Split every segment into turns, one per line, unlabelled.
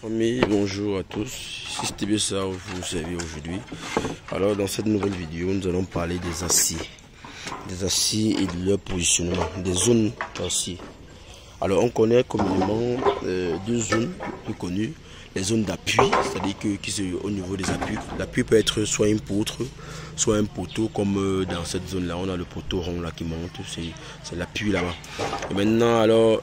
Amis, bonjour à tous, si c'était bien ça vous savez aujourd'hui. Alors dans cette nouvelle vidéo, nous allons parler des aciers et de leur positionnement, des zones d'acier. Alors on connaît communément deux zones plus connues, les zones d'appui, c'est-à-dire que qui sont au niveau des appuis. L'appui peut être soit une poutre, soit un poteau, comme dans cette zone-là, on a le poteau rond là qui monte, c'est l'appui là-bas. Et maintenant alors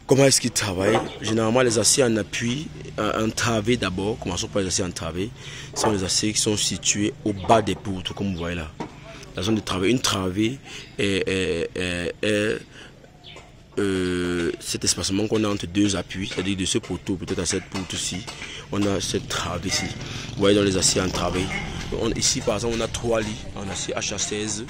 comment est-ce qu'ils travaillent? Généralement, les aciers en appui, en travée d'abord, commençons par les aciers en travée, sont les aciers qui sont situés au bas des poutres, comme vous voyez là. La zone de travée, une travée cet espacement qu'on a entre deux appuis, c'est-à-dire de ce poteau, peut-être à cette poutre-ci, on a cette travée-ci. Vous voyez dans les aciers en travée. Ici, par exemple, on a 3 lits en acier HA16.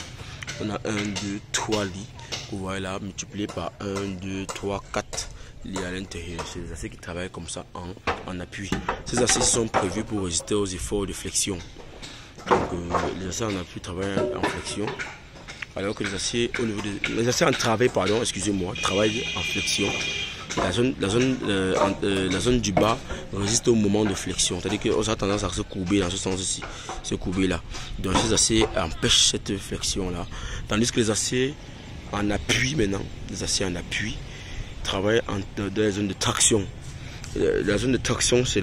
On a 1, 2, 3 lits. Vous voyez là, multiplié par 1, 2, 3, 4 lits à l'intérieur. C'est des aciers qui travaillent comme ça en appui. Ces aciers sont prévus pour résister aux efforts de flexion. Donc les aciers en appui travaillent en flexion. Alors que les aciers en travée, pardon, excusez-moi, travaillent en flexion. La zone du bas résiste au moment de flexion. C'est-à-dire qu'on a tendance à se courber dans ce sens-ci, se courber là. Donc ces aciers empêchent cette flexion-là. Tandis que les aciers en appui maintenant, les aciers en appui, travaillent dans la zone de traction. La zone de traction, c'est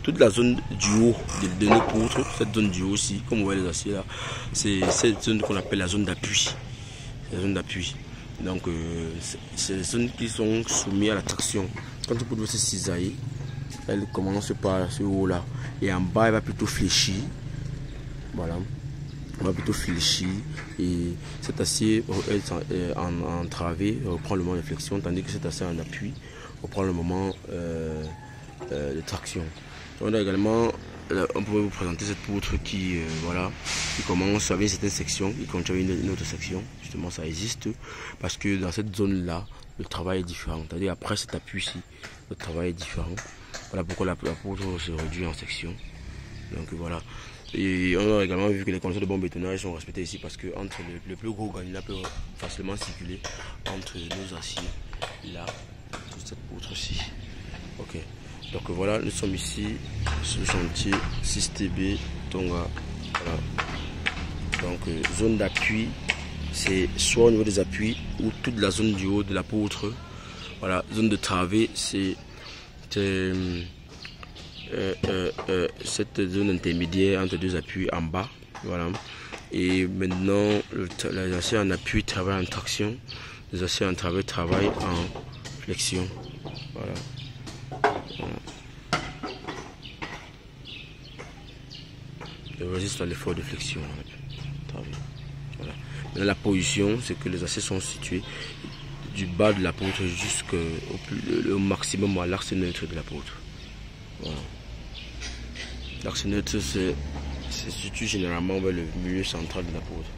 toute la zone du haut de nos poutres, cette zone du haut aussi, comme vous voyez les aciers là, c'est cette zone qu'on appelle la zone d'appui. La zone d'appui. Donc, c'est les zones qui sont soumises à la traction. Quand on peut se cisailler, elle commence par ce haut là, et en bas, elle va plutôt fléchir. Voilà. On va plutôt fléchir et cet acier en travée reprend le moment de flexion, tandis que cet acier en appui reprend le moment de traction. On a également, on peut vous présenter cette poutre qui commence avec certaines sections, qui continue une autre section. Justement, ça existe parce que dans cette zone là, le travail est différent. C'est-à-dire après cet appui-ci, le travail est différent. Voilà pourquoi la poutre se réduit en sections. Donc voilà. Et on a également vu que les conditions de bon bétonnage sont respectées ici parce que entre le plus gros granulat peut facilement circuler entre nos aciers là, sur cette poutre-ci. Ok. Donc voilà, nous sommes ici sur le chantier 6TB Tonga. Voilà. Donc zone d'appui, c'est soit au niveau des appuis ou toute la zone du haut de la poutre. Voilà, zone de travée, c'est cette zone intermédiaire entre deux appuis en bas. Voilà. Et maintenant, les aciers en appui travaillent en traction, les aciers en travée travaillent en flexion. Voilà. Voilà. Il résiste à l'effort de flexion. Voilà. Maintenant, la position, c'est que les aciers sont situés du bas de la poutre jusqu'au maximum à l'axe neutre de la poutre. Voilà. L'axe neutre se situe généralement vers le milieu central de la poutre.